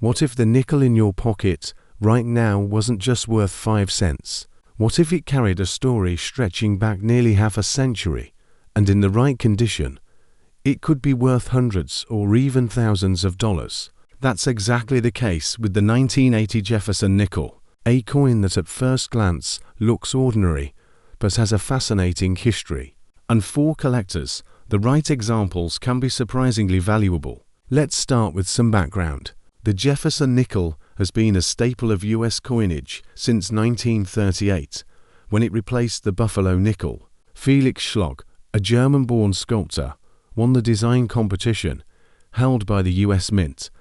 What if the nickel in your pocket right now wasn't just worth 5 cents? What if it carried a story stretching back nearly half a century, and in the right condition, it could be worth hundreds or even thousands of dollars? That's exactly the case with the 1980 Jefferson nickel, a coin that at first glance looks ordinary, but has a fascinating history. And for collectors, the right examples can be surprisingly valuable. Let's start with some background. The Jefferson nickel has been a staple of U.S. coinage since 1938, when it replaced the Buffalo nickel. Felix Schlock, a German-born sculptor, won the design competition held by the U.S. Mint,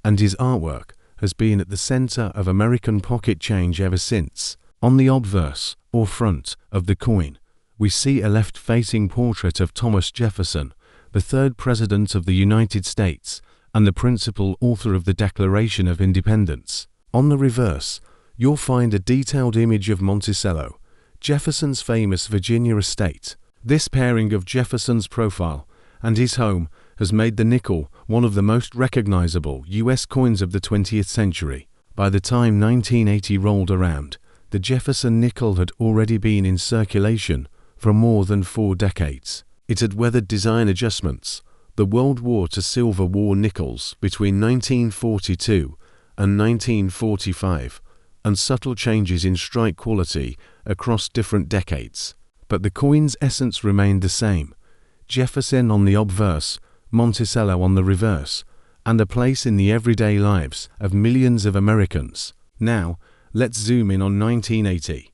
and his artwork has been at the center of American pocket change ever since. On the obverse, or front, of the coin, we see a left-facing portrait of Thomas Jefferson, the third President of the United States, and the principal author of the Declaration of Independence. On the reverse, you'll find a detailed image of Monticello, Jefferson's famous Virginia estate. This pairing of Jefferson's profile and his home has made the nickel one of the most recognizable U.S. coins of the 20th century. By the time 1980 rolled around, the Jefferson nickel had already been in circulation for more than 4 decades. It had weathered design adjustments, the World War to Silver War nickels between 1942 and 1945, and subtle changes in strike quality across different decades. But the coin's essence remained the same: Jefferson on the obverse, Monticello on the reverse, and a place in the everyday lives of millions of Americans. Now, let's zoom in on 1980.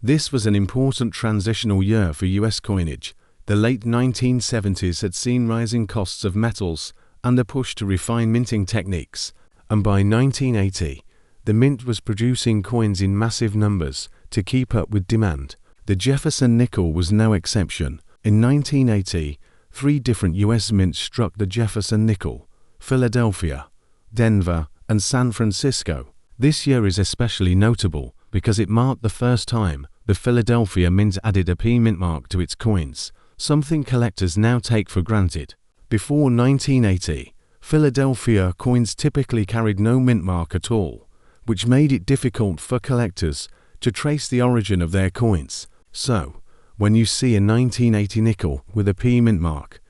This was an important transitional year for U.S. coinage. The late 1970s had seen rising costs of metals and a push to refine minting techniques, and by 1980, the mint was producing coins in massive numbers to keep up with demand. The Jefferson nickel was no exception. In 1980, 3 different U.S. mints struck the Jefferson nickel: Philadelphia, Denver, and San Francisco. This year is especially notable because it marked the first time the Philadelphia mint added a P mint mark to its coins, something collectors now take for granted. Before 1980, Philadelphia coins typically carried no mint mark at all, which made it difficult for collectors to trace the origin of their coins. So, when you see a 1980 nickel with a P mint mark,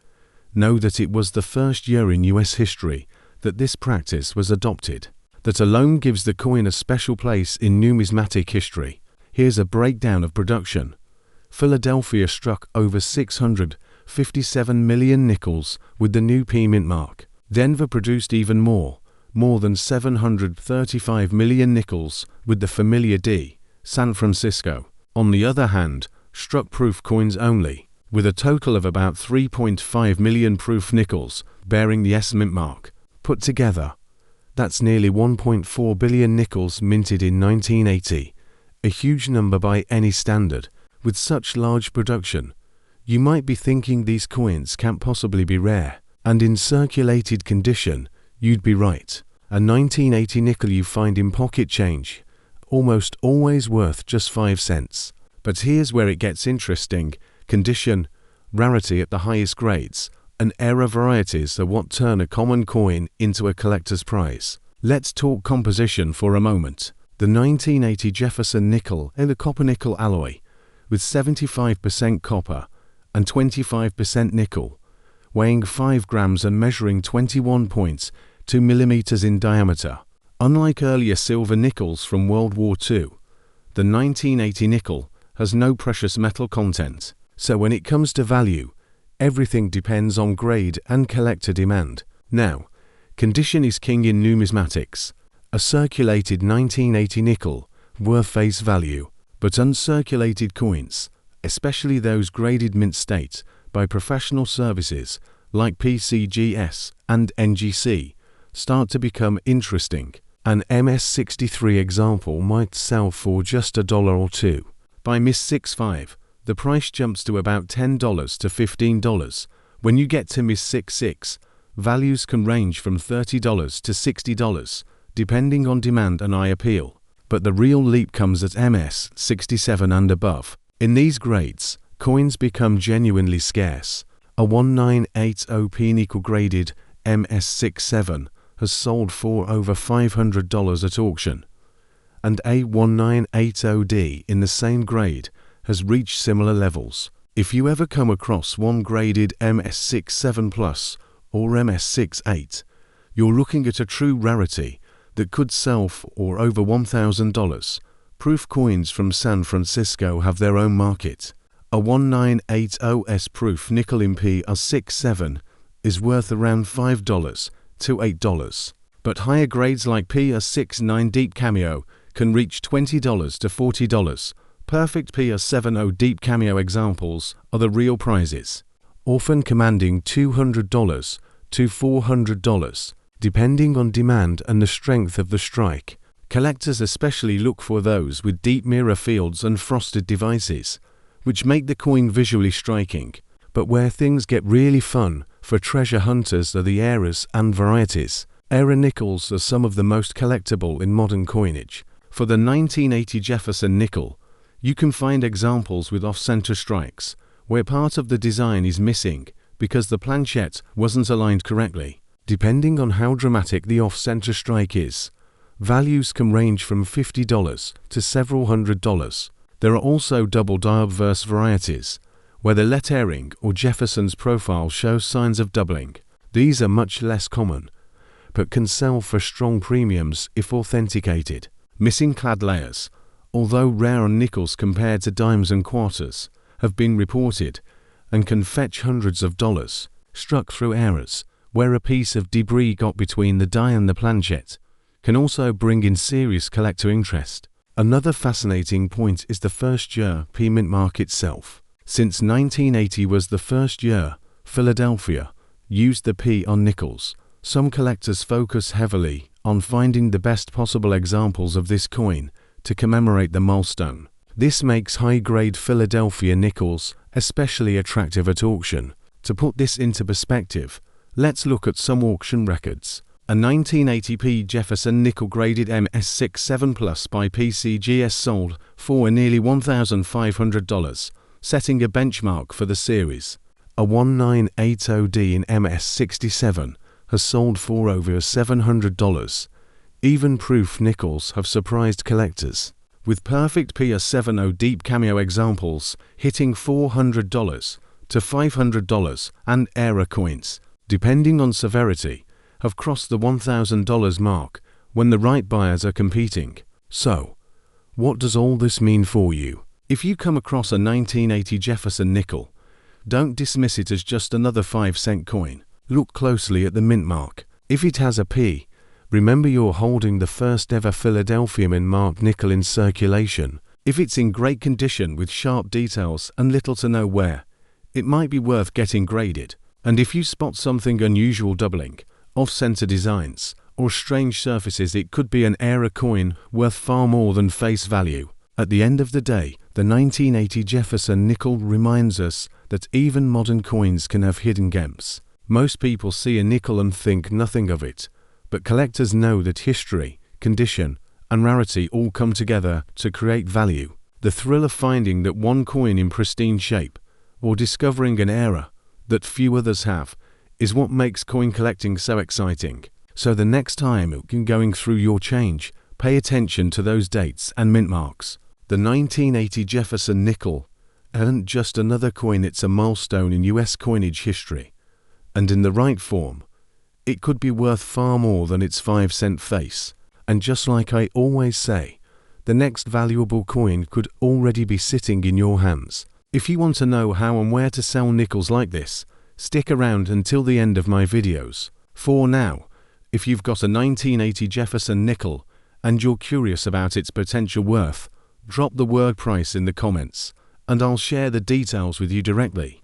know that it was the first year in U.S. history that this practice was adopted. That alone gives the coin a special place in numismatic history. Here's a breakdown of production. Philadelphia struck over 657 million nickels with the new P mint mark. Denver produced even more than 735 million nickels with the familiar D. San Francisco, on the other hand, struck proof coins only, with a total of about 3.5 million proof nickels bearing the S mint mark. Put together, that's nearly 1.4 billion nickels minted in 1980, a huge number by any standard. With such large production, you might be thinking these coins can't possibly be rare, and in circulated condition, you'd be right. A 1980 nickel you find in pocket change, almost always worth just 5 cents. But here's where it gets interesting. Condition, rarity at the highest grades, and era varieties are what turn a common coin into a collector's prize. Let's talk composition for a moment. The 1980 Jefferson nickel in a copper-nickel alloy, with 75% copper and 25% nickel, weighing 5 grams and measuring 21.2 millimeters in diameter. Unlike earlier silver nickels from World War II, the 1980 nickel has no precious metal content. So when it comes to value, everything depends on grade and collector demand. Now, condition is king in numismatics. A circulated 1980 nickel worth face value, but uncirculated coins, especially those graded mint state by professional services like PCGS and NGC, start to become interesting. An MS-63 example might sell for just $1 or $2. By MS-65, the price jumps to about $10 to $15. When you get to MS-66, values can range from $30 to $60, depending on demand and eye appeal. But the real leap comes at MS-67 and above. In these grades, coins become genuinely scarce. A 1980 P nickel graded MS-67 has sold for over $500 at auction, and a 1980D in the same grade has reached similar levels. If you ever come across one graded MS67 Plus or MS68, you're looking at a true rarity that could sell for over $1,000. Proof coins from San Francisco have their own market. A 1980S proof nickel in PR67 is worth around $5 to $8, but higher grades like PR69 Deep Cameo can reach $20 to $40. Perfect PR70 Deep Cameo examples are the real prizes, often commanding $200 to $400, depending on demand and the strength of the strike. Collectors especially look for those with deep mirror fields and frosted devices, which make the coin visually striking. But where things get really fun for treasure hunters are the eras and varieties. Era nickels are some of the most collectible in modern coinage. For the 1980 Jefferson nickel, you can find examples with off-center strikes, where part of the design is missing because the planchette wasn't aligned correctly. Depending on how dramatic the off-center strike is, values can range from $50 to several $100s. There are also double die-obverse varieties, where the lettering or Jefferson's profile shows signs of doubling. These are much less common, but can sell for strong premiums if authenticated. Missing clad layers, although rare on nickels compared to dimes and quarters, have been reported and can fetch hundreds of dollars. Struck through errors, where a piece of debris got between the die and the planchette, can also bring in serious collector interest. Another fascinating point is the first year P mint mark itself. Since 1980 was the first year Philadelphia used the P on nickels, some collectors focus heavily on finding the best possible examples of this coin to commemorate the milestone. This makes high-grade Philadelphia nickels especially attractive at auction. To put this into perspective, let's look at some auction records. A 1980p Jefferson nickel-graded MS67 Plus by PCGS sold for nearly $1,500, setting a benchmark for the series. A 1980D in MS67 has sold for over $700. Even proof nickels have surprised collectors, with perfect PR70 Deep Cameo examples hitting $400 to $500, and era coins, depending on severity, have crossed the $1,000 mark when the right buyers are competing. So, what does all this mean for you? If you come across a 1980 Jefferson nickel, don't dismiss it as just another 5-cent coin. Look closely at the mint mark. If it has a P, remember you're holding the first ever Philadelphia mint marked nickel in circulation. If it's in great condition with sharp details and little to no wear, it might be worth getting graded. And if you spot something unusual doubling, off-center designs, or strange surfaces, it could be an era coin worth far more than face value. At the end of the day, the 1980 Jefferson nickel reminds us that even modern coins can have hidden gems. Most people see a nickel and think nothing of it, but collectors know that history, condition, and rarity all come together to create value. The thrill of finding that one coin in pristine shape, or discovering an era that few others have, is what makes coin collecting so exciting. So the next time you're going through your change, pay attention to those dates and mint marks. The 1980 Jefferson nickel isn't just another coin, it's a milestone in US coinage history. And in the right form, it could be worth far more than its 5-cent face. And just like I always say, the next valuable coin could already be sitting in your hands. If you want to know how and where to sell nickels like this, stick around until the end of my videos. For now, if you've got a 1980 Jefferson nickel and you're curious about its potential worth, drop the word price in the comments, and I'll share the details with you directly.